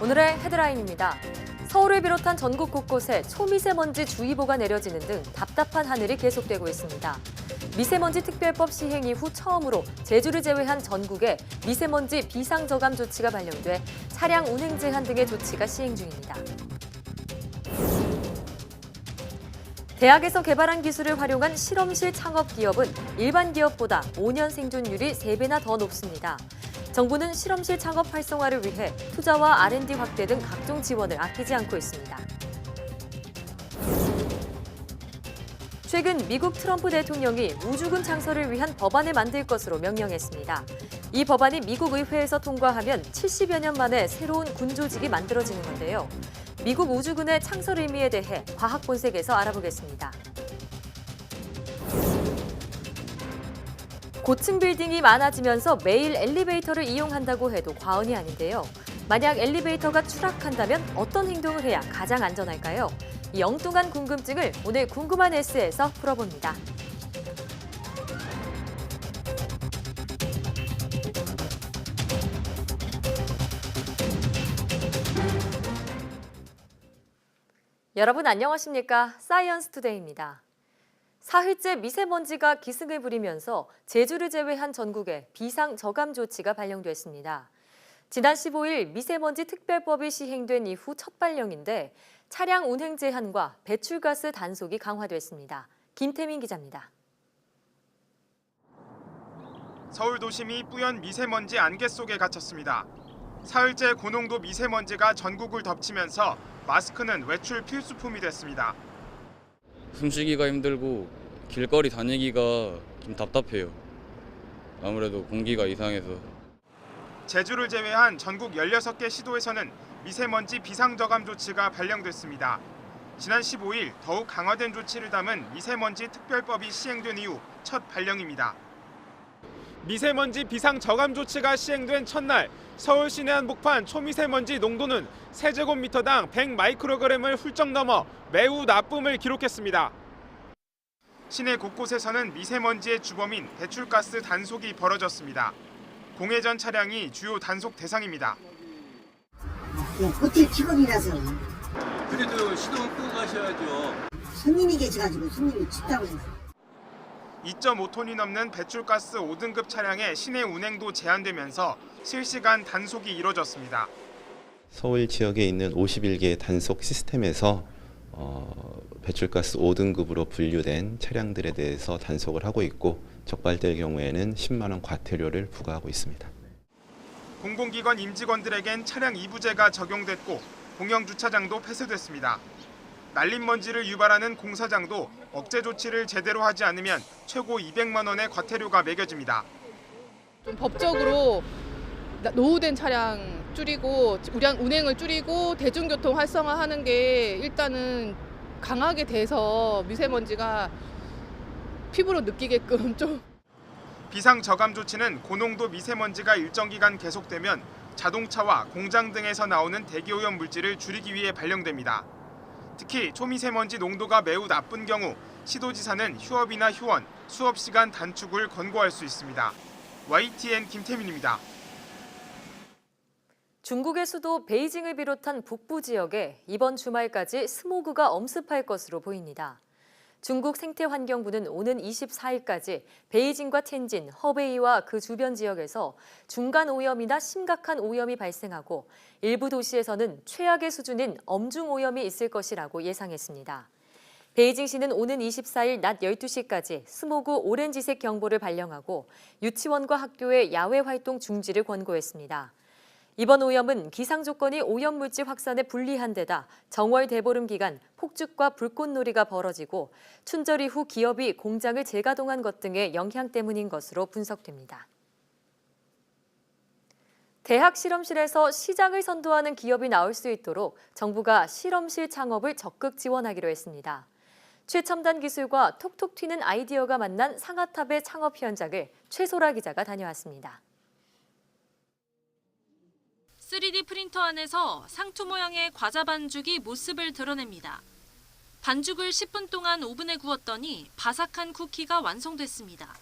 오늘의 헤드라인입니다. 서울을 비롯한 전국 곳곳에 초미세먼지 주의보가 내려지는 등 답답한 하늘이 계속되고 있습니다. 미세먼지 특별법 시행 이후 처음으로 제주를 제외한 전국에 미세먼지 비상저감 조치가 발령돼 차량 운행 제한 등의 조치가 시행 중입니다. 대학에서 개발한 기술을 활용한 실험실 창업 기업은 일반 기업보다 5년 생존율이 3배나 더 높습니다. 정부는 실험실 창업 활성화를 위해 투자와 R&D 확대 등 각종 지원을 아끼지 않고 있습니다. 최근 미국 트럼프 대통령이 우주군 창설을 위한 법안을 만들 것으로 명령했습니다. 이 법안이 미국 의회에서 통과하면 70여 년 만에 새로운 군 조직이 만들어지는 건데요. 미국 우주군의 창설 의미에 대해 과학본색에서 알아보겠습니다. 고층 빌딩이 많아지면서 매일 엘리베이터를 이용한다고 해도 과언이 아닌데요. 만약 엘리베이터가 추락한다면 어떤 행동을 해야 가장 안전할까요? 이 엉뚱한 궁금증을 오늘 궁금한 S에서 풀어봅니다. 여러분 안녕하십니까? 사이언스 투데이입니다. 사흘째 미세먼지가 기승을 부리면서 제주를 제외한 전국에 비상저감 조치가 발령됐습니다. 지난 15일 미세먼지 특별법이 시행된 이후 첫 발령인데 차량 운행 제한과 배출가스 단속이 강화됐습니다. 김태민 기자입니다. 서울 도심이 뿌연 미세먼지 안개 속에 갇혔습니다. 사흘째 고농도 미세먼지가 전국을 덮치면서 마스크는 외출 필수품이 됐습니다. 숨쉬기가 힘들고 길거리 다니기가 좀 답답해요. 아무래도 공기가 이상해서. 제주를 제외한 전국 16개 시도에서는 미세먼지 비상저감 조치가 발령됐습니다. 지난 15일 더욱 강화된 조치를 담은 미세먼지 특별법이 시행된 이후 첫 발령입니다. 미세먼지 비상저감 조치가 시행된 첫날 서울 시내 한복판 초미세먼지 농도는 세제곱미터당 100마이크로그램을 훌쩍 넘어 매우 나쁨을 기록했습니다. 시내 곳곳에서는 미세먼지의 주범인 배출가스 단속이 벌어졌습니다. 공회전 차량이 주요 단속 대상입니다. 호텔 직원이라서 그래도 시동 끄고 가셔야죠. 손님이 계셔가지고 손님이 춥다고 해서 2.5톤이 넘는 배출가스 5등급 차량의 시내 운행도 제한되면서 실시간 단속이 이뤄졌습니다. 서울 지역에 있는 51개의 단속 시스템에서 배출가스 5등급으로 분류된 차량들에 대해서 단속을 하고 있고 적발될 경우에는 10만 원 과태료를 부과하고 있습니다. 공공기관 임직원들에겐 차량 이부제가 적용됐고 공영주차장도 폐쇄됐습니다. 날린 먼지를 유발하는 공사장도 억제 조치를 제대로 하지 않으면 최고 200만 원의 과태료가 매겨집니다. 좀 법적으로 노후된 차량 줄이고 운행을 줄이고 대중교통 활성화하는 게 일단은 강하게 돼서 미세먼지가 피부로 느끼게끔 좀. 비상저감 조치는 고농도 미세먼지가 일정 기간 계속되면 자동차와 공장 등에서 나오는 대기오염 물질을 줄이기 위해 발령됩니다. 특히 초미세먼지 농도가 매우 나쁜 경우 시도지사는 휴업이나 휴원, 수업 시간 단축을 권고할 수 있습니다. YTN 김태민입니다. 중국의 수도 베이징을 비롯한 북부 지역에 이번 주말까지 스모그가 엄습할 것으로 보입니다. 중국 생태환경부는 오는 24일까지 베이징과 텐진, 허베이와 그 주변 지역에서 중간 오염이나 심각한 오염이 발생하고 일부 도시에서는 최악의 수준인 엄중 오염이 있을 것이라고 예상했습니다. 베이징시는 오는 24일 낮 12시까지 스모그 오렌지색 경보를 발령하고 유치원과 학교의 야외 활동 중지를 권고했습니다. 이번 오염은 기상 조건이 오염물질 확산에 불리한 데다 정월 대보름 기간 폭죽과 불꽃놀이가 벌어지고 춘절 이후 기업이 공장을 재가동한 것 등의 영향 때문인 것으로 분석됩니다. 대학 실험실에서 시장을 선도하는 기업이 나올 수 있도록 정부가 실험실 창업을 적극 지원하기로 했습니다. 최첨단 기술과 톡톡 튀는 아이디어가 만난 상아탑의 창업 현장을 최소라 기자가 다녀왔습니다. 3D 프린터 안에서 상투 모양의 과자 반죽이 모습을 드러냅니다. 반죽을 10분 동안 오븐에 구웠더니 바삭한 쿠키가 완성됐습니다.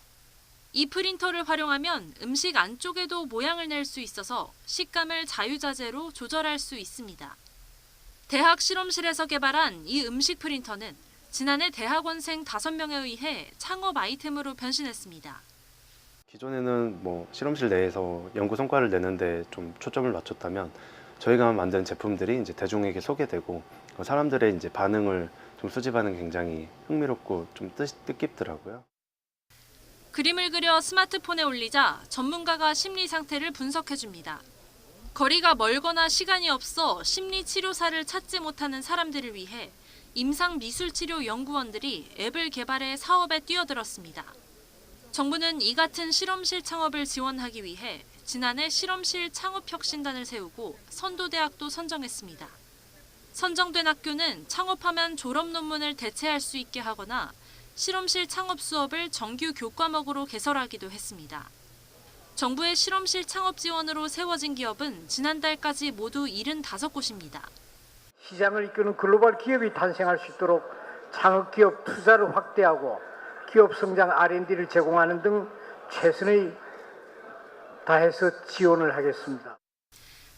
이 프린터를 활용하면 음식 안쪽에도 모양을 낼 수 있어서 식감을 자유자재로 조절할 수 있습니다. 대학 실험실에서 개발한 이 음식 프린터는 지난해 대학원생 5명에 의해 창업 아이템으로 변신했습니다. 기존에는 실험실 내에서 연구 성과를 내는데 좀 초점을 맞췄다면 저희가 만든 제품들이 이제 대중에게 소개되고 사람들의 이제 반응을 좀 수집하는 게 굉장히 흥미롭고 좀 뜻깊더라고요. 그림을 그려 스마트폰에 올리자 전문가가 심리 상태를 분석해줍니다. 거리가 멀거나 시간이 없어 심리치료사를 찾지 못하는 사람들을 위해 임상미술치료 연구원들이 앱을 개발해 사업에 뛰어들었습니다. 정부는 이 같은 실험실 창업을 지원하기 위해 지난해 실험실 창업혁신단을 세우고 선도대학도 선정했습니다. 선정된 학교는 창업하면 졸업 논문을 대체할 수 있게 하거나 실험실 창업 수업을 정규 교과목으로 개설하기도 했습니다. 정부의 실험실 창업 지원으로 세워진 기업은 지난달까지 모두 75곳입니다. 시장을 이끄는 글로벌 기업이 탄생할 수 있도록 창업기업 투자를 확대하고 기업 성장 R&D를 제공하는 등 최선을 다해서 지원을 하겠습니다.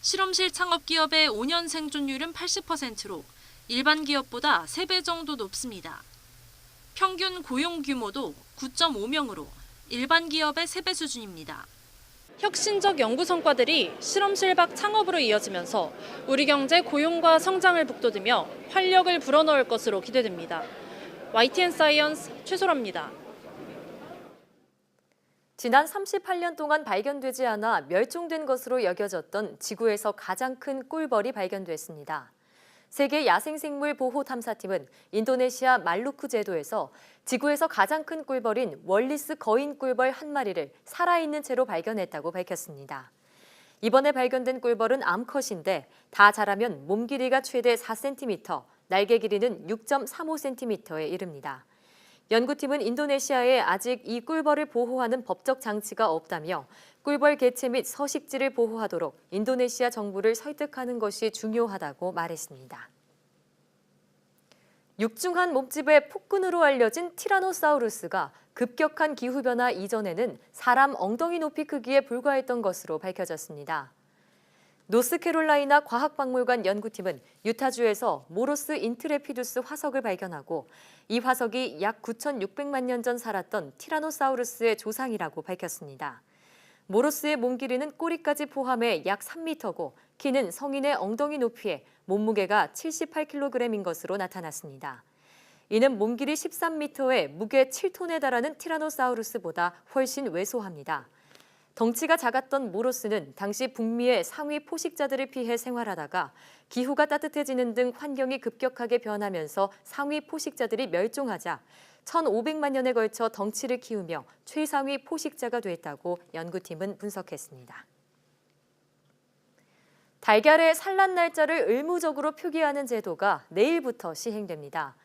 실험실 창업 기업의 5년 생존율은 80%로 일반 기업보다 3배 정도 높습니다. 평균 고용 규모도 9.5명으로 일반 기업의 3배 수준입니다. 혁신적 연구 성과들이 실험실 밖 창업으로 이어지면서 우리 경제 고용과 성장을 북돋으며 활력을 불어넣을 것으로 기대됩니다. YTN 사이언스 최소라입니다. 지난 38년 동안 발견되지 않아 멸종된 것으로 여겨졌던 지구에서 가장 큰 꿀벌이 발견됐습니다. 세계 야생생물 보호 탐사팀은 인도네시아 말루쿠 제도에서 지구에서 가장 큰 꿀벌인 월리스 거인 꿀벌 한 마리를 살아있는 채로 발견했다고 밝혔습니다. 이번에 발견된 꿀벌은 암컷인데 다 자라면 몸 길이가 최대 4cm, 날개 길이는 6.35cm에 이릅니다. 연구팀은 인도네시아에 아직 이 꿀벌을 보호하는 법적 장치가 없다며 꿀벌 개체 및 서식지를 보호하도록 인도네시아 정부를 설득하는 것이 중요하다고 말했습니다. 육중한 몸집의 폭군으로 알려진 티라노사우루스가 급격한 기후변화 이전에는 사람 엉덩이 높이 크기에 불과했던 것으로 밝혀졌습니다. 노스캐롤라이나 과학박물관 연구팀은 유타주에서 모로스 인트레피두스 화석을 발견하고 이 화석이 약 9,600만 년 전 살았던 티라노사우루스의 조상이라고 밝혔습니다. 모로스의 몸 길이는 꼬리까지 포함해 약 3m고 키는 성인의 엉덩이 높이에 몸무게가 78kg인 것으로 나타났습니다. 이는 몸 길이 13m에 무게 7톤에 달하는 티라노사우루스보다 훨씬 왜소합니다. 덩치가 작았던 모로스는 당시 북미의 상위 포식자들을 피해 생활하다가 기후가 따뜻해지는 등 환경이 급격하게 변하면서 상위 포식자들이 멸종하자 1,500만 년에 걸쳐 덩치를 키우며 최상위 포식자가 됐다고 연구팀은 분석했습니다. 달걀의 산란 날짜를 의무적으로 표기하는 제도가 내일부터 시행됩니다.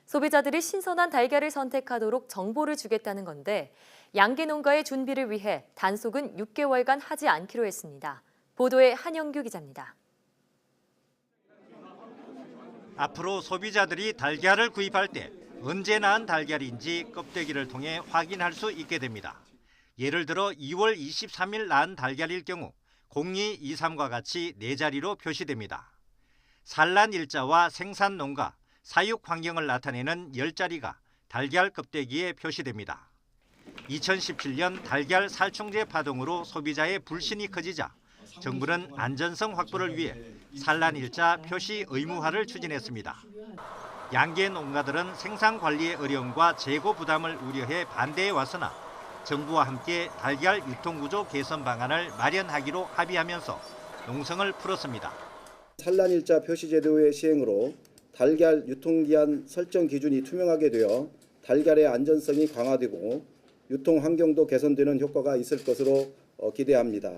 소비자들이 신선한 달걀을 선택하도록 정보를 주겠다는 건데 양계 농가의 준비를 위해 단속은 6개월간 하지 않기로 했습니다. 보도에 한영규 기자입니다. 앞으로 소비자들이 달걀을 구입할 때 언제 낳은 달걀인지 껍데기를 통해 확인할 수 있게 됩니다. 예를 들어 2월 23일 낳은 달걀일 경우 0223과 같이 4자리로 표시됩니다. 산란 일자와 생산 농가, 사육 환경을 나타내는 10자리가 달걀 껍데기에 표시됩니다. 2017년 달걀 살충제 파동으로 소비자의 불신이 커지자 정부는 안전성 확보를 위해 산란 일자 표시 의무화를 추진했습니다. 양계 농가들은 생산 관리의 어려움과 재고 부담을 우려해 반대해 왔으나 정부와 함께 달걀 유통구조 개선 방안을 마련하기로 합의하면서 농성을 풀었습니다. 산란일자 표시제도의 시행으로 달걀 유통기한 설정 기준이 투명하게 되어 달걀의 안전성이 강화되고 유통 환경도 개선되는 효과가 있을 것으로 기대합니다.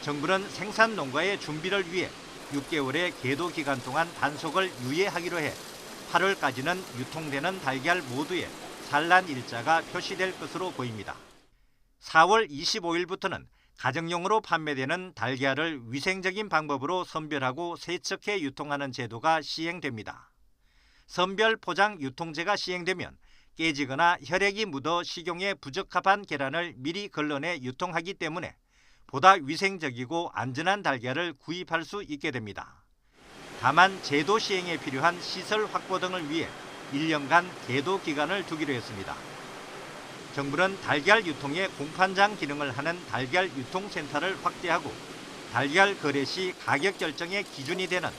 정부는 생산 농가의 준비를 위해 6개월의 계도 기간 동안 단속을 유예하기로 해 8월까지는 유통되는 달걀 모두에 산란 일자가 표시될 것으로 보입니다. 4월 25일부터는 가정용으로 판매되는 달걀을 위생적인 방법으로 선별하고 세척해 유통하는 제도가 시행됩니다. 선별 포장 유통제가 시행되면 깨지거나 혈액이 묻어 식용에 부적합한 계란을 미리 걸러내 유통하기 때문에 보다 위생적이고 안전한 달걀을 구입할 수 있게 됩니다. 다만 제도 시행에 필요한 시설 확보 등을 위해 1년간 계도 기간을 두기로 했습니다. 정부는 달걀 유통에 공판장 기능을 하는 달걀 유통센터를 확대하고 달걀 거래 시 가격 결정의 기준이 되는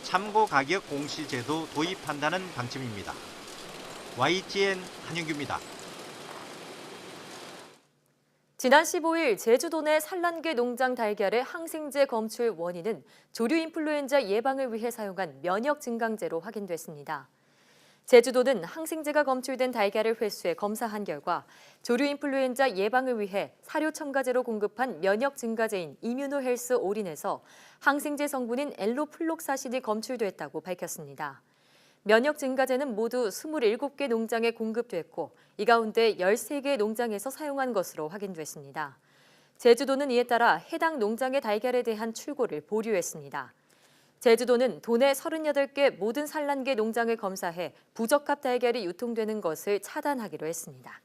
참고 가격 공시 제도 도입한다는 방침입니다. YTN 한윤규입니다. 지난 15일 제주도 내 산란계 농장 달걀의 항생제 검출 원인은 조류 인플루엔자 예방을 위해 사용한 면역 증강제로 확인됐습니다. 제주도는 항생제가 검출된 달걀을 회수해 검사한 결과 조류 인플루엔자 예방을 위해 사료 첨가제로 공급한 면역 증가제인 이뮤노헬스 올인에서 항생제 성분인 엘로플록사신이 검출됐다고 밝혔습니다. 면역 증가제는 모두 27개 농장에 공급됐고 이 가운데 13개 농장에서 사용한 것으로 확인됐습니다. 제주도는 이에 따라 해당 농장의 달걀에 대한 출고를 보류했습니다. 제주도는 도내 38개 모든 산란계 농장을 검사해 부적합 달걀이 유통되는 것을 차단하기로 했습니다.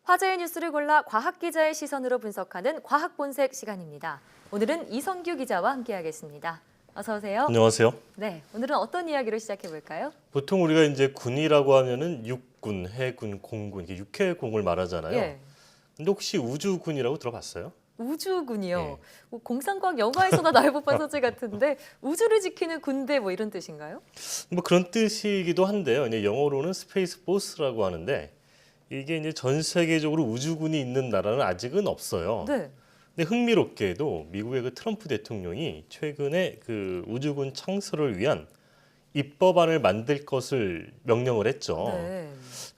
화제의 뉴스를 골라 과학 기자의 시선으로 분석하는 과학 본색 시간입니다. 오늘은 이성규 기자와 함께하겠습니다. 어서 오세요. 안녕하세요. 네, 오늘은 어떤 이야기로 시작해 볼까요? 보통 우리가 이제 군이라고 하면은 육군, 해군, 공군, 이렇게 육해공을 말하잖아요. 예. 근데 혹시 우주군이라고 들어봤어요? 우주군이요. 예. 뭐 공상과학 영화에서나 나올 법한 소재 같은데 우주를 지키는 군대 뭐 이런 뜻인가요? 뭐 그런 뜻이기도 한데요. 이제 영어로는 스페이스 포스라고 하는데 이게 이제 전 세계적으로 우주군이 있는 나라는 아직은 없어요. 네. 근데 흥미롭게도 미국의 그 트럼프 대통령이 최근에 그 우주군 창설을 위한 입법안을 만들 것을 명령을 했죠. 네.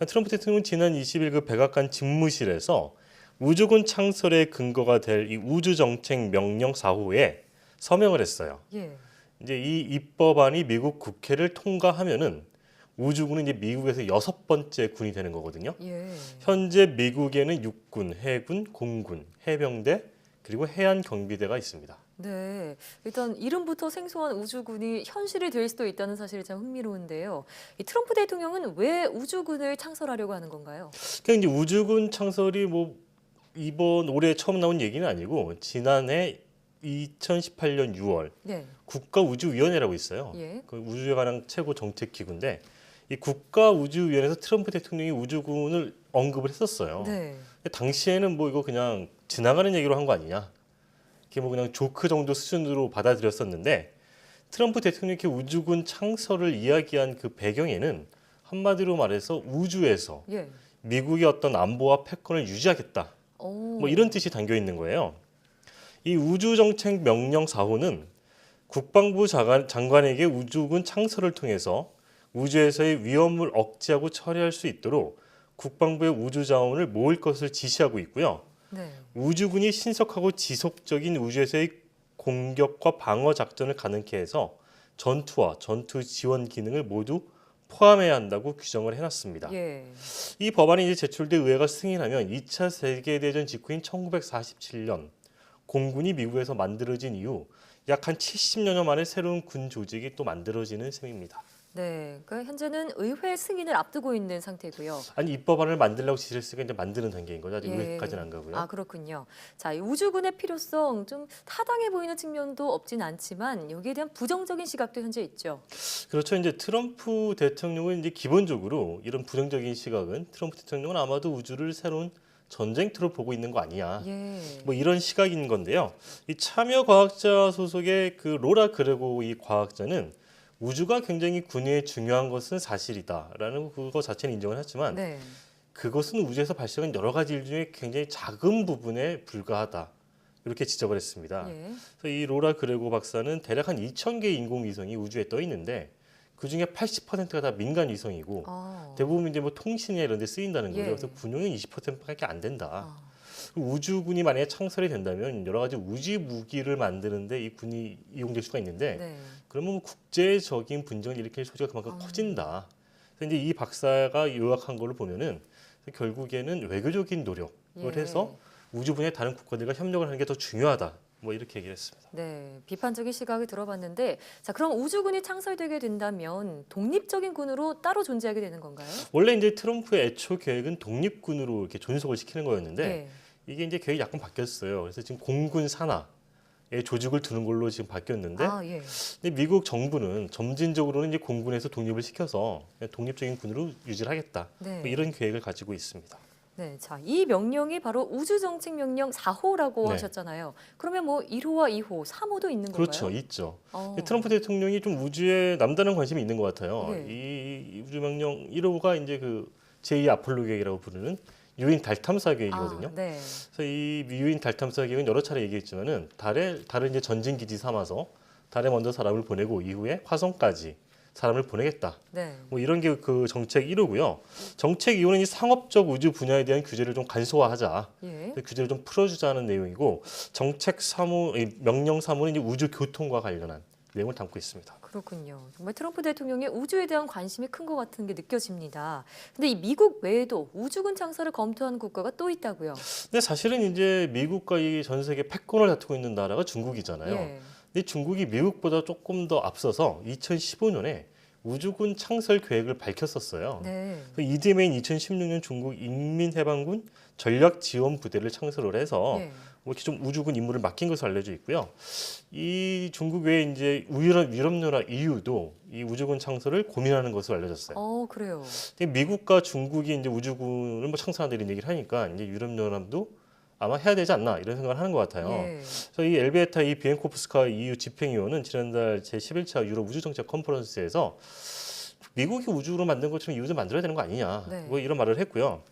트럼프 대통령은 지난 20일 그 백악관 집무실에서 우주군 창설의 근거가 될 이 우주정책 명령 4호에 서명을 했어요. 예. 이제 이 입법안이 미국 국회를 통과하면은 우주군은 이제 미국에서 6번째 군이 되는 거거든요. 예. 현재 미국에는 육군, 해군, 공군, 해병대 그리고 해안 경비대가 있습니다. 네, 일단 이름부터 생소한 우주군이 현실이 될 수도 있다는 사실이 참 흥미로운데요. 이 트럼프 대통령은 왜 우주군을 창설하려고 하는 건가요? 그러니까 이제 우주군 창설이 뭐 이번 올해 처음 나온 얘기는 아니고 지난해 2018년 6월 네. 국가우주위원회라고 있어요. 예. 그 우주에 관한 최고 정책 기구인데 이 국가우주위원회에서 트럼프 대통령이 우주군을 언급을 했었어요. 네. 당시에는 뭐 이거 그냥 지나가는 얘기로 한 거 아니냐. 이게 뭐 그냥 조크 정도 수준으로 받아들였었는데 트럼프 대통령이 우주군 창설을 이야기한 그 배경에는 한마디로 말해서 우주에서 예. 미국의 어떤 안보와 패권을 유지하겠다. 뭐 이런 뜻이 담겨 있는 거예요. 이 우주정책 명령 4호는 국방부 장관에게 우주군 창설을 통해서 우주에서의 위험을 억제하고 처리할 수 있도록 국방부의 우주 자원을 모을 것을 지시하고 있고요. 네. 우주군이 신속하고 지속적인 우주에서의 공격과 방어 작전을 가능케 해서 전투와 전투 지원 기능을 모두 포함해야 한다고 규정을 해놨습니다. 예. 이 법안이 이제 제출돼 의회가 승인하면 2차 세계대전 직후인 1947년 공군이 미국에서 만들어진 이후 약 한 70여 년 만에 새로운 군 조직이 또 만들어지는 셈입니다. 네, 그러니까 현재는 의회 승인을 앞두고 있는 상태고요. 아니 입법안을 만들려고 지시했으니까 이제 만드는 단계인 거죠. 아직 예. 의회까지는 안 가고요. 아, 그렇군요. 자, 이 우주군의 필요성 좀 타당해 보이는 측면도 없진 않지만 여기에 대한 부정적인 시각도 현재 있죠. 그렇죠. 이제 트럼프 대통령은 이제 기본적으로 이런 부정적인 시각은 트럼프 대통령은 아마도 우주를 새로운 전쟁터로 보고 있는 거 아니냐. 예. 뭐 이런 시각인 건데요. 이 참여과학자 소속의 그 로라 그레고 이 과학자는 우주가 굉장히 군에 중요한 것은 사실이다라는 그거 자체는 인정을 했지만 네. 그것은 우주에서 발생한 여러 가지 일 중에 굉장히 작은 부분에 불과하다. 이렇게 지적을 했습니다. 예. 그래서 이 로라 그레고 박사는 대략 한 2,000개의 인공위성이 우주에 떠 있는데 그중에 80%가 다 민간 위성이고 대부분 이제 뭐 통신이나 이런 데 쓰인다는 거죠. 예. 그래서 군용은 20%밖에 안 된다. 우주군이 만약에 창설이 된다면 여러 가지 우주 무기를 만드는데 이 군이 이용될 수가 있는데 네. 그러면 국제적인 분쟁을 일으킬 소지가 그만큼 커진다. 그래서 이제 이 박사가 요약한 걸로 보면은 결국에는 외교적인 노력을 예. 해서 우주 분야의 다른 국가들과 협력을 하는 게 더 중요하다. 뭐 이렇게 얘기를 했습니다. 네, 비판적인 시각을 들어봤는데 자, 그럼 우주군이 창설되게 된다면 독립적인 군으로 따로 존재하게 되는 건가요? 원래 이제 트럼프의 애초 계획은 독립군으로 이렇게 존속을 시키는 거였는데 네. 이게 이제 계획이 약간 바뀌었어요. 그래서 지금 공군 산하에 조직을 두는 걸로 지금 바뀌었는데 예. 근데 미국 정부는 점진적으로는 이제 공군에서 독립을 시켜서 독립적인 군으로 유지를 하겠다. 네. 뭐 이런 계획을 가지고 있습니다. 네, 자, 이 명령이 바로 우주정책명령 4호라고 네. 하셨잖아요. 그러면 뭐 1호와 2호, 3호도 있는 건가요? 그렇죠, 있죠. 어. 트럼프 대통령이 좀 우주에 남다른 관심이 있는 것 같아요. 네. 이 우주명령 1호가 이제 그 제2 아폴로 계획이라고 부르는 유인 달 탐사 계획이거든요. 네. 그래서 이 유인 달 탐사 계획은 여러 차례 얘기했지만은 다른 이제 전진 기지 삼아서 달에 먼저 사람을 보내고 이후에 화성까지 사람을 보내겠다. 네. 뭐 이런 게 그 정책 1호고요. 정책 2호는 이 상업적 우주 분야에 대한 규제를 좀 간소화하자. 예. 규제를 좀 풀어주자는 내용이고 정책 3호, 명령 3호는 이제 우주 교통과 관련한 내용을 담고 있습니다. 그렇군요. 정말 트럼프 대통령의 우주에 대한 관심이 큰 것 같은 게 느껴집니다. 근데 이 미국 외에도 우주군 창설을 검토하는 국가가 또 있다고요? 근데 사실은 이제 미국과 이 전 세계 패권을 다투고 있는 나라가 중국이잖아요. 예. 근데 중국이 미국보다 조금 더 앞서서 2015년에 우주군 창설 계획을 밝혔었어요. 네. 이듬해인 2016년 중국 인민해방군 전략지원부대를 창설을 해서 예. 뭐 이렇게 좀 우주군 임무를 맡긴 것으로 알려져 있고요. 이 중국 외에 이제 유럽연합 EU도 이 우주군 창설을 고민하는 것으로 알려졌어요. 그래요. 근데 미국과 중국이 이제 우주군을 뭐 창설한다 이런 얘기를 하니까 이제 유럽연합도 아마 해야 되지 않나 이런 생각을 하는 것 같아요. 예. 그래서 이 엘베타 이 비엔코프스카 EU 집행위원은 지난달 제11차 유럽 우주정책 컨퍼런스에서 미국이 우주로 만든 것처럼 EU도 만들어야 되는 거 아니냐 네. 뭐 이런 말을 했고요.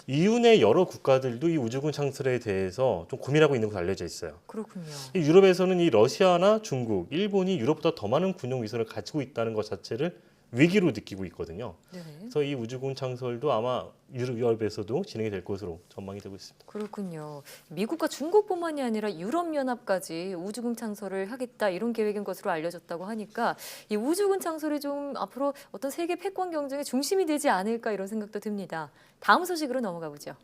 EU 내 여러 국가들도 이 우주군 창설에 대해서 좀 고민하고 있는 것으로 알려져 있어요. 그렇군요. 이 유럽에서는 이 러시아나 중국, 일본이 유럽보다 더 많은 군용 위성을 가지고 있다는 것 자체를 위기로 느끼고 있거든요. 네. 그래서 이 우주군 창설도 아마 유럽에서도 진행이 될 것으로 전망이 되고 있습니다. 그렇군요. 미국과 중국뿐만이 아니라 유럽연합까지 우주군 창설을 하겠다 이런 계획인 것으로 알려졌다고 하니까 이 우주군 창설이 좀 앞으로 어떤 세계 패권 경쟁의 중심이 되지 않을까 이런 생각도 듭니다. 다음 소식으로 넘어가 보죠.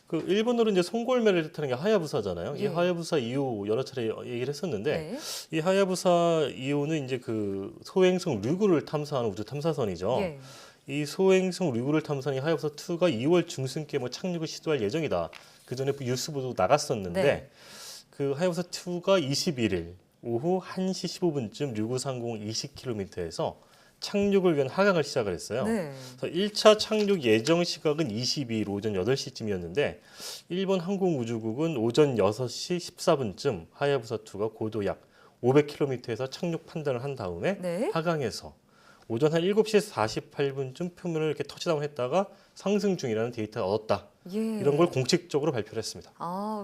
그 일본어로 이제 송골매를 뜻하는 게 하야부사잖아요. 예. 이 하야부사 2호 여러 차례 얘기를 했었는데 네. 이 하야부사 2호는 이제 그 소행성 류구를 탐사하는 우주 탐사선이죠. 예. 이 소행성 류구를 탐사하는 하야부사 2가 2월 중순께 뭐 착륙을 시도할 예정이다. 그 전에 뉴스 보도 나갔었는데 네. 그 하야부사 2가 21일 오후 1시 15분쯤 류구 상공 20km에서 착륙을 위한 하강을 시작을 했어요. 네. 그래서 1차 착륙 예정 시각은 22일 오전 8시쯤이었는데 일본 항공우주국은 오전 6시 14분쯤 하야부사2가 고도 약 500km에서 착륙 판단을 한 다음에 네. 하강해서 오전 한 7시 48분쯤 표면을 이렇게 터치다운 했다가 상승 중이라는 데이터를 얻었다. 예. 이런 걸 공식적으로 발표를 했습니다.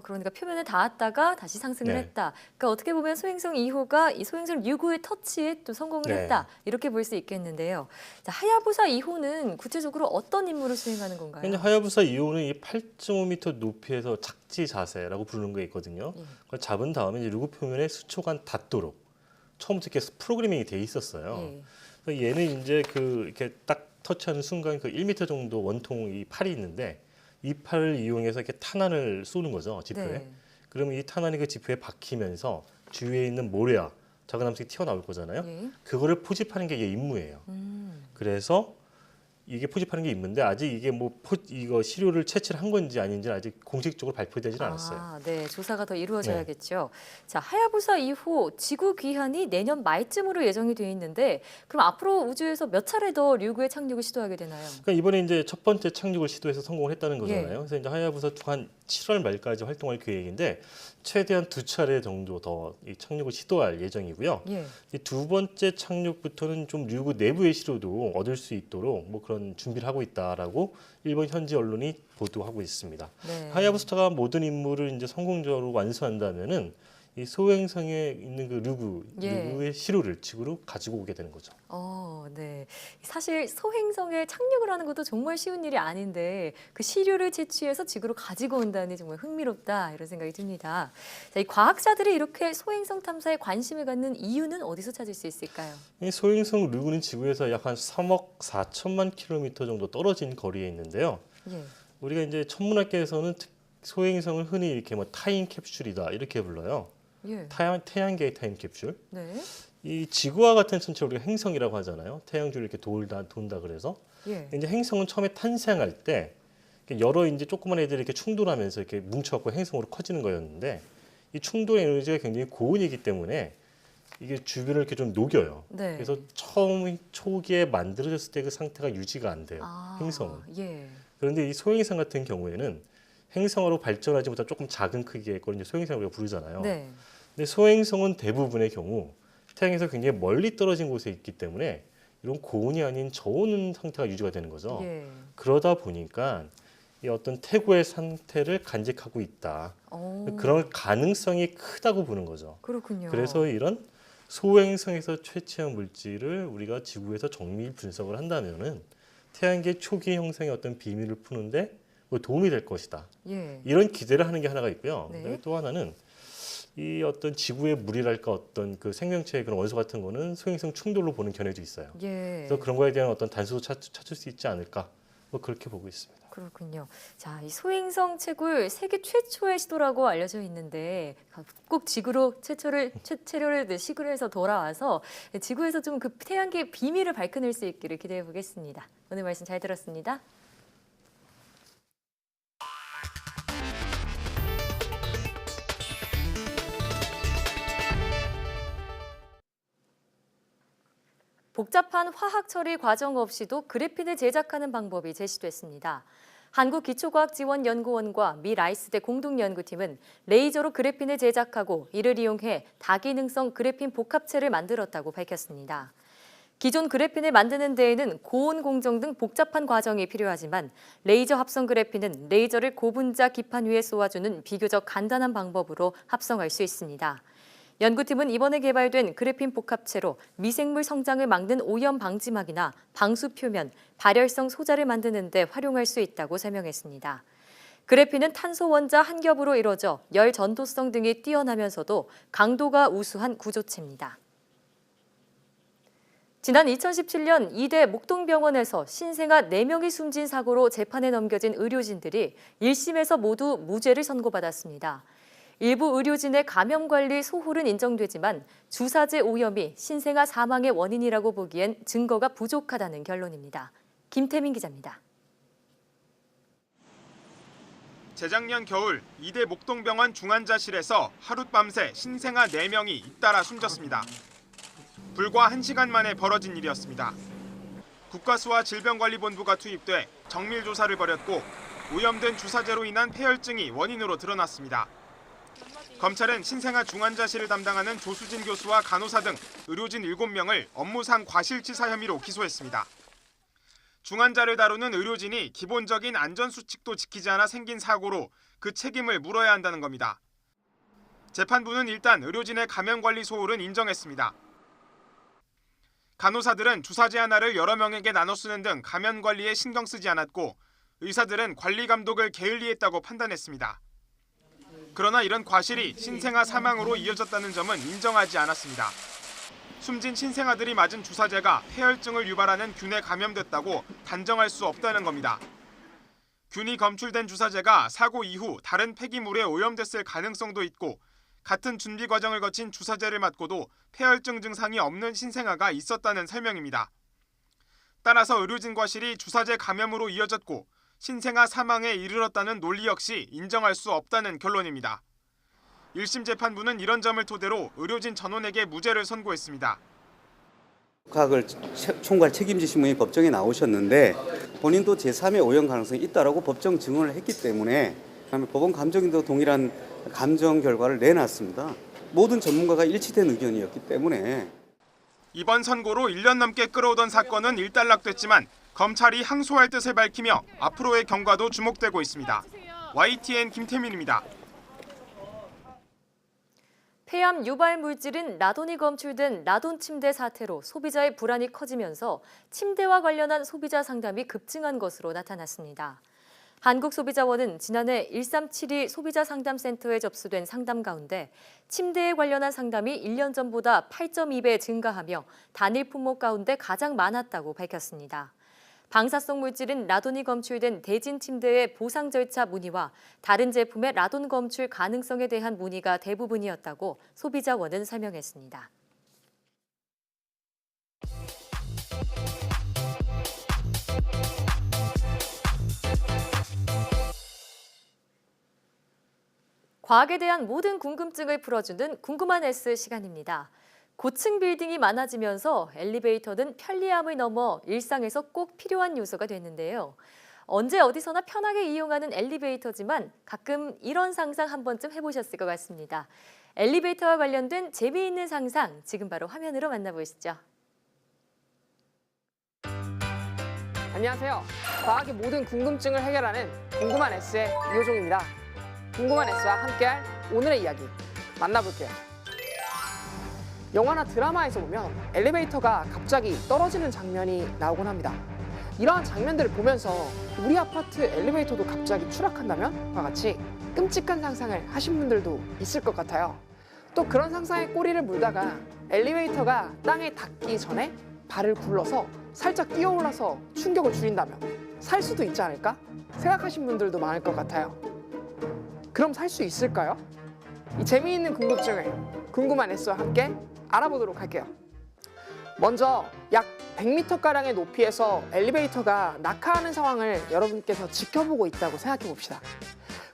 그러니까 표면에 닿았다가 다시 상승을 네. 했다. 그러니까 어떻게 보면 소행성 2호가 이 소행성 6호의 터치에 또 성공을 네. 했다. 이렇게 볼 수 있겠는데요. 자, 하야부사 2호는 구체적으로 어떤 임무를 수행하는 건가요? 현재 하야부사 2호는 이 8.5m 높이에서 착지 자세라고 부르는 게 있거든요. 예. 그걸 잡은 다음에 이제 류구 표면에 수초간 닿도록 처음부터 이렇게 프로그래밍이 돼 있었어요. 예. 그래서 얘는 이제 그 이렇게 딱 터치하는 순간 그 1m 정도 원통 이 팔이 있는데 이 팔을 이용해서 이렇게 탄환을 쏘는 거죠, 지표에. 네. 그러면 이 탄환이 그 지표에 박히면서 주위에 있는 모래와 작은 함석이 튀어나올 거잖아요. 예. 그거를 포집하는 게 얘 임무예요. 음. 그래서 이게 포집하는 게 있는데 아직 이게 뭐 이거 시료를 채취를 한 건지 아닌지는 아직 공식적으로 발표되질 않았어요. 네, 조사가 더 이루어져야겠죠. 자, 하야부사 2호 지구 귀환이 내년 말쯤으로 예정이 돼 있는데 그럼 앞으로 우주에서 몇 차례 더 류구의 착륙을 시도하게 되나요? 그러니까 이번에 이제 첫 번째 착륙을 시도해서 성공을 했다는 거잖아요. 예. 그래서 이제 하야부사 한 7월 말까지 활동할 계획인데 최대한 2차례 정도 더 이 착륙을 시도할 예정이고요. 예. 이 두 번째 착륙부터는 좀 류구 내부의 시료도 얻을 수 있도록 뭐 그런 준비를 하고 있다라고 일본 현지 언론이 보도하고 있습니다. 네. 하야부사가 모든 임무를 이제 성공적으로 완수한다면은 이 소행성에 있는 그 류구의 시료를 지구로 가지고 오게 되는 거죠. 네. 사실 소행성에 착륙을 하는 것도 정말 쉬운 일이 아닌데 그 시료를 채취해서 지구로 가지고 온다니 정말 흥미롭다 이런 생각이 듭니다. 자, 이 과학자들이 이렇게 소행성 탐사에 관심을 갖는 이유는 어디서 찾을 수 있을까요? 이 소행성 류구는 지구에서 약 한 3억 4천만 킬로미터 정도 떨어진 거리에 있는데요. 예. 우리가 이제 천문학계에서는 소행성을 흔히 이렇게 뭐 타임 캡슐이다 이렇게 불러요. 예. 태양계의 타임 캡슐. 네. 이 지구와 같은 천체 우리가 행성이라고 하잖아요. 태양주를 이렇게 돈다 그래서. 예. 이제 행성은 처음에 탄생할 때 여러 이제 조그만 애들이 이렇게 충돌하면서 이렇게 뭉쳐갖고 행성으로 커지는 거였는데 이 충돌 에너지가 굉장히 고온이기 때문에 이게 주변을 이렇게 좀 녹여요. 네. 그래서 처음 초기에 만들어졌을 때 그 상태가 유지가 안 돼요. 행성은. 예. 그런데 이 소행성 같은 경우에는 행성으로 발전하지 못한 조금 작은 크기의 걸 이제 소행성이라고 부르잖아요. 네. 근데 소행성은 대부분의 경우 태양에서 굉장히 멀리 떨어진 곳에 있기 때문에 이런 고온이 아닌 저온 상태가 유지가 되는 거죠. 예. 그러다 보니까 이 어떤 태고의 상태를 간직하고 있다. 그런 가능성이 크다고 보는 거죠. 그렇군요. 그래서 이런 소행성에서 채취한 물질을 우리가 지구에서 정밀 분석을 한다면은 태양계 초기 형성의 어떤 비밀을 푸는데 도움이 될 것이다. 예. 이런 기대를 하는 게 하나가 있고요. 네. 그다음에 또 하나는 이 어떤 지구의 물이랄까 어떤 그 생명체의 그런 원소 같은 거는 소행성 충돌로 보는 견해도 있어요. 예. 그래서 그런 거에 대한 어떤 단서도 찾을 수 있지 않을까. 뭐 그렇게 보고 있습니다. 그렇군요. 자, 이 소행성 채굴 세계 최초의 시도라고 알려져 있는데 꼭 지구로 체류를 시구해서 돌아와서 지구에서 좀 그 태양계의 비밀을 밝혀낼 수 있기를 기대해 보겠습니다. 오늘 말씀 잘 들었습니다. 복잡한 화학 처리 과정 없이도 그래핀을 제작하는 방법이 제시됐습니다. 한국기초과학지원연구원과 미 라이스대 공동연구팀은 레이저로 그래핀을 제작하고 이를 이용해 다기능성 그래핀 복합체를 만들었다고 밝혔습니다. 기존 그래핀을 만드는 데에는 고온 공정 등 복잡한 과정이 필요하지만 레이저 합성 그래핀은 레이저를 고분자 기판 위에 쏘아주는 비교적 간단한 방법으로 합성할 수 있습니다. 연구팀은 이번에 개발된 그래핀 복합체로 미생물 성장을 막는 오염 방지막이나 방수 표면, 발열성 소자를 만드는 데 활용할 수 있다고 설명했습니다. 그래핀은 탄소 원자 한 겹으로 이루어져 열 전도성 등이 뛰어나면서도 강도가 우수한 구조체입니다. 지난 2017년 이대 목동병원에서 신생아 4명이 숨진 사고로 재판에 넘겨진 의료진들이 1심에서 모두 무죄를 선고받았습니다. 일부 의료진의 감염관리 소홀은 인정되지만 주사제 오염이 신생아 사망의 원인이라고 보기엔 증거가 부족하다는 결론입니다. 김태민 기자입니다. 재작년 겨울 이대 목동병원 중환자실에서 하룻밤새 신생아 4명이 잇따라 숨졌습니다. 불과 1시간 만에 벌어진 일이었습니다. 국가수화질병관리본부가 투입돼 정밀 조사를 벌였고 오염된 주사제로 인한 폐혈증이 원인으로 드러났습니다. 검찰은 신생아 중환자실을 담당하는 조수진 교수와 간호사 등 의료진 7명을 업무상 과실치사 혐의로 기소했습니다. 중환자를 다루는 의료진이 기본적인 안전수칙도 지키지 않아 생긴 사고로 그 책임을 물어야 한다는 겁니다. 재판부는 일단 의료진의 감염관리 소홀은 인정했습니다. 간호사들은 주사제 하나를 여러 명에게 나눠 쓰는 등 감염관리에 신경 쓰지 않았고 의사들은 관리 감독을 게을리했다고 판단했습니다. 그러나 이런 과실이 신생아 사망으로 이어졌다는 점은 인정하지 않았습니다. 숨진 신생아들이 맞은 주사제가 폐혈증을 유발하는 균에 감염됐다고 단정할 수 없다는 겁니다. 균이 검출된 주사제가 사고 이후 다른 폐기물에 오염됐을 가능성도 있고 같은 준비 과정을 거친 주사제를 맞고도 폐혈증 증상이 없는 신생아가 있었다는 설명입니다. 따라서 의료진 과실이 주사제 감염으로 이어졌고 신생아 사망에 이르렀다는 논리 역시 인정할 수 없다는 결론입니다. 1심 재판부는 이런 점을 토대로 의료진 전원에게 무죄를 선고했습니다. 과학을 총괄 책임지신 분이 법정에 나오셨는데 본인도 제3의 오염 가능성이 있다라고 법정 증언을 했기 때문에 법원 감정인도 동일한 감정 결과를 내놨습니다. 모든 전문가가 일치된 의견이었기 때문에 이번 선고로 1년 넘게 끌어오던 사건은 일단락됐지만 검찰이 항소할 뜻을 밝히며 앞으로의 경과도 주목되고 있습니다. YTN 김태민입니다. 폐암 유발 물질인 라돈이 검출된 라돈 침대 사태로 소비자의 불안이 커지면서 침대와 관련한 소비자 상담이 급증한 것으로 나타났습니다. 한국소비자원은 지난해 1372 소비자상담센터에 접수된 상담 가운데 침대에 관련한 상담이 1년 전보다 8.2배 증가하며 단일 품목 가운데 가장 많았다고 밝혔습니다. 방사성 물질인 라돈이 검출된 대진 침대의 보상 절차 문의와 다른 제품의 라돈 검출 가능성에 대한 문의가 대부분이었다고 소비자원은 설명했습니다. 과학에 대한 모든 궁금증을 풀어주는 궁금한 S 시간입니다. 고층 빌딩이 많아지면서 엘리베이터는 편리함을 넘어 일상에서 꼭 필요한 요소가 됐는데요. 언제 어디서나 편하게 이용하는 엘리베이터지만 가끔 이런 상상 한 번쯤 해보셨을 것 같습니다. 엘리베이터와 관련된 재미있는 상상 지금 바로 화면으로 만나보시죠. 안녕하세요. 과학의 모든 궁금증을 해결하는 궁금한 S의 이호종입니다. 궁금한 S와 함께할 오늘의 이야기 만나볼게요. 영화나 드라마에서 보면 엘리베이터가 갑자기 떨어지는 장면이 나오곤 합니다. 이러한 장면들을 보면서 우리 아파트 엘리베이터도 갑자기 추락한다면? 과 같이 끔찍한 상상을 하신 분들도 있을 것 같아요. 또 그런 상상에 꼬리를 물다가 엘리베이터가 땅에 닿기 전에 발을 굴러서 살짝 뛰어올라서 충격을 줄인다면 살 수도 있지 않을까? 생각하신 분들도 많을 것 같아요. 그럼 살 수 있을까요? 이 재미있는 궁금증을 궁금한 S와 함께 알아보도록 할게요. 먼저 약 100m가량의 높이에서 엘리베이터가 낙하하는 상황을 여러분께서 지켜보고 있다고 생각해 봅시다.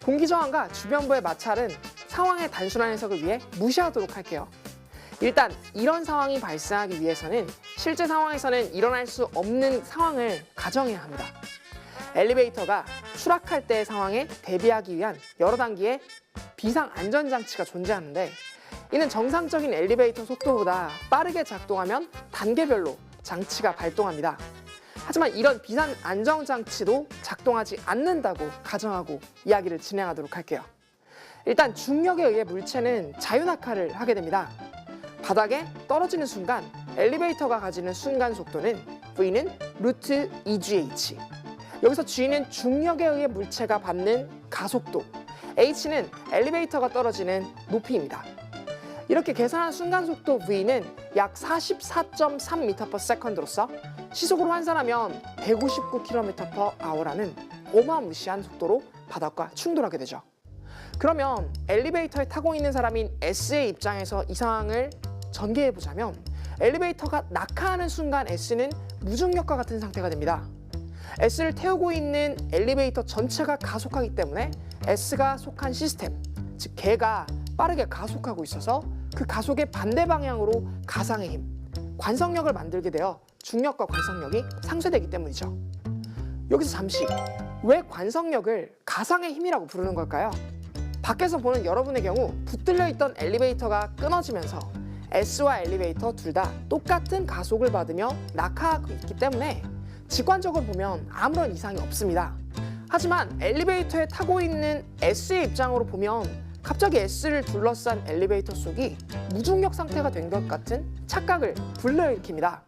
공기저항과 주변부의 마찰은 상황의 단순한 해석을 위해 무시하도록 할게요. 일단 이런 상황이 발생하기 위해서는 실제 상황에서는 일어날 수 없는 상황을 가정해야 합니다. 엘리베이터가 추락할 때의 상황에 대비하기 위한 여러 단계의 비상안전장치가 존재하는데 이는 정상적인 엘리베이터 속도보다 빠르게 작동하면 단계별로 장치가 발동합니다. 하지만 이런 비상안전장치도 작동하지 않는다고 가정하고 이야기를 진행하도록 할게요. 일단 중력에 의해 물체는 자유낙하를 하게 됩니다. 바닥에 떨어지는 순간 엘리베이터가 가지는 순간 속도는 V는 루트 2gh. 여기서 G는 중력에 의해 물체가 받는 가속도, H는 엘리베이터가 떨어지는 높이입니다. 이렇게 계산한 순간 속도 V는 약 44.3m/s로서 시속으로 환산하면 159km/h라는 어마무시한 속도로 바닥과 충돌하게 되죠. 그러면 엘리베이터에 타고 있는 사람인 S의 입장에서 이 상황을 전개해보자면 엘리베이터가 낙하하는 순간 S는 무중력과 같은 상태가 됩니다. S를 태우고 있는 엘리베이터 전체가 가속하기 때문에 S가 속한 시스템, 즉 개가 빠르게 가속하고 있어서 그 가속의 반대 방향으로 가상의 힘, 관성력을 만들게 되어 중력과 관성력이 상쇄되기 때문이죠. 여기서 잠시 왜 관성력을 가상의 힘이라고 부르는 걸까요? 밖에서 보는 여러분의 경우 붙들려 있던 엘리베이터가 끊어지면서 S와 엘리베이터 둘 다 똑같은 가속을 받으며 낙하하고 있기 때문에 직관적으로 보면 아무런 이상이 없습니다. 하지만 엘리베이터에 타고 있는 S의 입장으로 보면 갑자기 S를 둘러싼 엘리베이터 속이 무중력 상태가 된 것 같은 착각을 불러일으킵니다.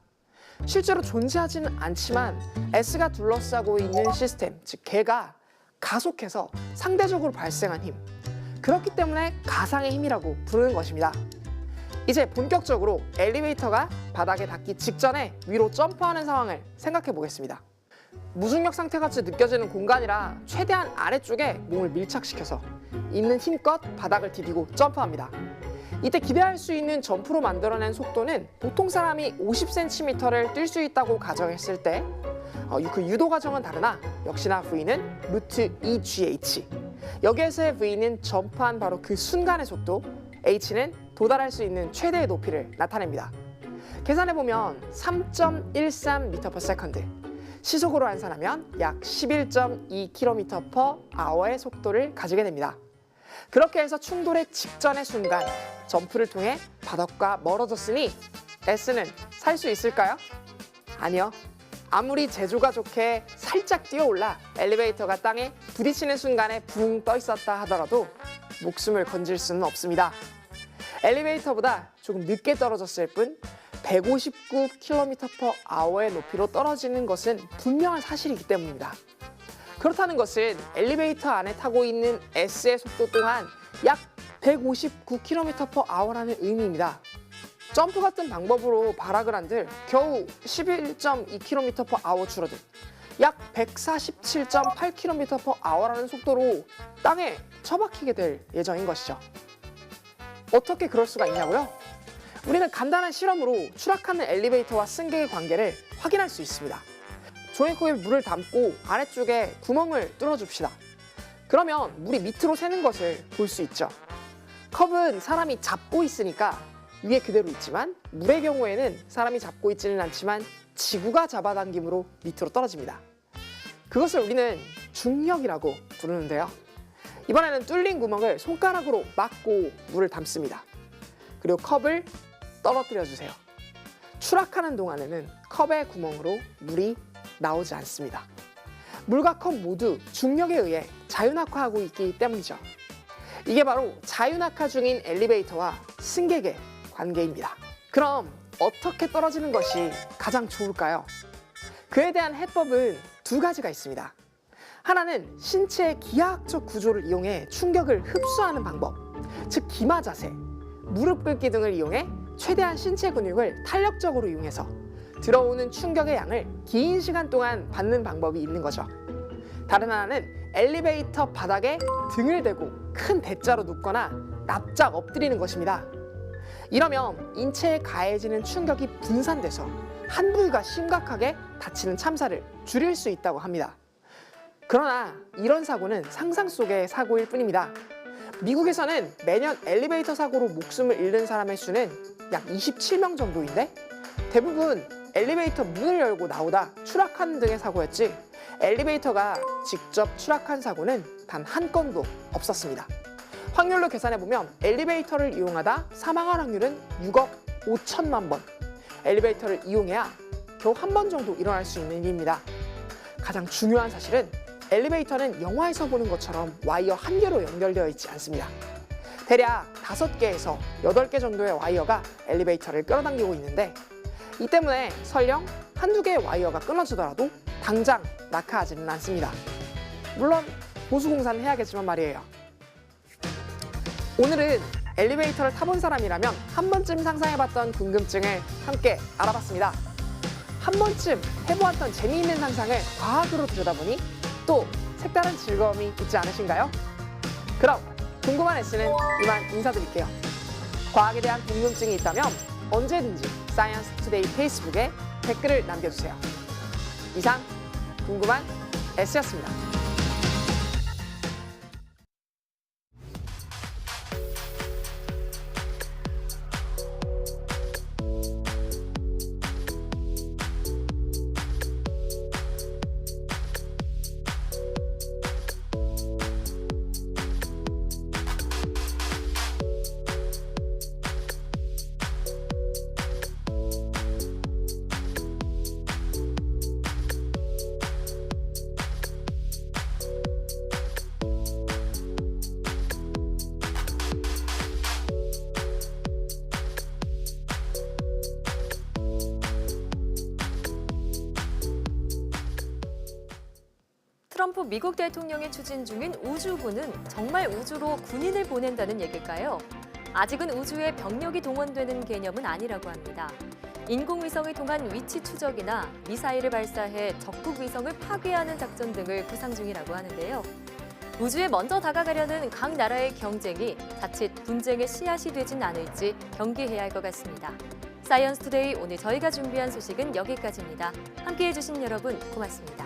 실제로 존재하지는 않지만 S가 둘러싸고 있는 시스템, 즉 개가 가속해서 상대적으로 발생한 힘, 그렇기 때문에 가상의 힘이라고 부르는 것입니다. 이제 본격적으로 엘리베이터가 바닥에 닿기 직전에 위로 점프하는 상황을 생각해 보겠습니다. 무중력 상태같이 느껴지는 공간이라 최대한 아래쪽에 몸을 밀착시켜서 있는 힘껏 바닥을 디디고 점프합니다. 이때 기대할 수 있는 점프로 만들어낸 속도는 보통 사람이 50cm를 뛸 수 있다고 가정했을 때 그 유도 과정은 다르나 역시나 V는 루트 2gh. 여기에서의 V는 점프한 바로 그 순간의 속도, H는 도달할 수 있는 최대의 높이를 나타냅니다. 계산해보면 3.13m/s, 시속으로 환산하면 약 11.2km/h의 속도를 가지게 됩니다. 그렇게 해서 충돌의 직전의 순간 점프를 통해 바닥과 멀어졌으니 S는 살 수 있을까요? 아니요. 아무리 제조가 좋게 살짝 뛰어올라 엘리베이터가 땅에 부딪히는 순간에 붕 떠 있었다 하더라도 목숨을 건질 수는 없습니다. 엘리베이터보다 조금 늦게 떨어졌을 뿐 159km/h의 높이로 떨어지는 것은 분명한 사실이기 때문입니다. 그렇다는 것은 엘리베이터 안에 타고 있는 S의 속도 또한 약 159km/h라는 의미입니다. 점프 같은 방법으로 발악을 한들 겨우 11.2km/h 줄어든 약 147.8km/h라는 속도로 땅에 처박히게 될 예정인 것이죠. 어떻게 그럴 수가 있냐고요? 우리는 간단한 실험으로 추락하는 엘리베이터와 승객의 관계를 확인할 수 있습니다. 종이컵에 물을 담고 아래쪽에 구멍을 뚫어줍시다. 그러면 물이 밑으로 새는 것을 볼 수 있죠. 컵은 사람이 잡고 있으니까 위에 그대로 있지만 물의 경우에는 사람이 잡고 있지는 않지만 지구가 잡아당김으로 밑으로 떨어집니다. 그것을 우리는 중력이라고 부르는데요. 이번에는 뚫린 구멍을 손가락으로 막고 물을 담습니다. 그리고 컵을 떨어뜨려 주세요. 추락하는 동안에는 컵의 구멍으로 물이 나오지 않습니다. 물과 컵 모두 중력에 의해 자유낙하하고 있기 때문이죠. 이게 바로 자유낙하 중인 엘리베이터와 승객의 관계입니다. 그럼 어떻게 떨어지는 것이 가장 좋을까요? 그에 대한 해법은 두 가지가 있습니다. 하나는 신체의 기하학적 구조를 이용해 충격을 흡수하는 방법, 즉 기마 자세, 무릎 꿇기 등을 이용해 최대한 신체 근육을 탄력적으로 이용해서 들어오는 충격의 양을 긴 시간 동안 받는 방법이 있는 거죠. 다른 하나는 엘리베이터 바닥에 등을 대고 큰 대자로 눕거나 납작 엎드리는 것입니다. 이러면 인체에 가해지는 충격이 분산돼서 한 부위가 심각하게 다치는 참사를 줄일 수 있다고 합니다. 그러나 이런 사고는 상상 속의 사고일 뿐입니다. 미국에서는 매년 엘리베이터 사고로 목숨을 잃는 사람의 수는 약 27명 정도인데 대부분 엘리베이터 문을 열고 나오다 추락하는 등의 사고였지 엘리베이터가 직접 추락한 사고는 단 한 건도 없었습니다. 확률로 계산해보면 엘리베이터를 이용하다 사망할 확률은 6억 5천만 번, 엘리베이터를 이용해야 겨우 한 번 정도 일어날 수 있는 일입니다. 가장 중요한 사실은 엘리베이터는 영화에서 보는 것처럼 와이어 한 개로 연결되어 있지 않습니다. 대략 5개에서 8개 정도의 와이어가 엘리베이터를 끌어당기고 있는데 이 때문에 설령 한두 개의 와이어가 끊어지더라도 당장 낙하하지는 않습니다. 물론 보수공사는 해야겠지만 말이에요. 오늘은 엘리베이터를 타본 사람이라면 한 번쯤 상상해봤던 궁금증을 함께 알아봤습니다. 한 번쯤 해보았던 재미있는 상상을 과학으로 들여다보니 또 색다른 즐거움이 있지 않으신가요? 그럼 궁금한 S는 이만 인사드릴게요. 과학에 대한 궁금증이 있다면 언제든지 사이언스 투데이 페이스북에 댓글을 남겨주세요. 이상 궁금한 S였습니다. 트럼프 미국 대통령이 추진 중인 우주군은 정말 우주로 군인을 보낸다는 얘기일까요? 아직은 우주에 병력이 동원되는 개념은 아니라고 합니다. 인공위성을 통한 위치 추적이나 미사일을 발사해 적국 위성을 파괴하는 작전 등을 구상 중이라고 하는데요. 우주에 먼저 다가가려는 각 나라의 경쟁이 자칫 분쟁의 씨앗이 되진 않을지 경계해야 할 것 같습니다. 사이언스 투데이 오늘 저희가 준비한 소식은 여기까지입니다. 함께해 주신 여러분 고맙습니다.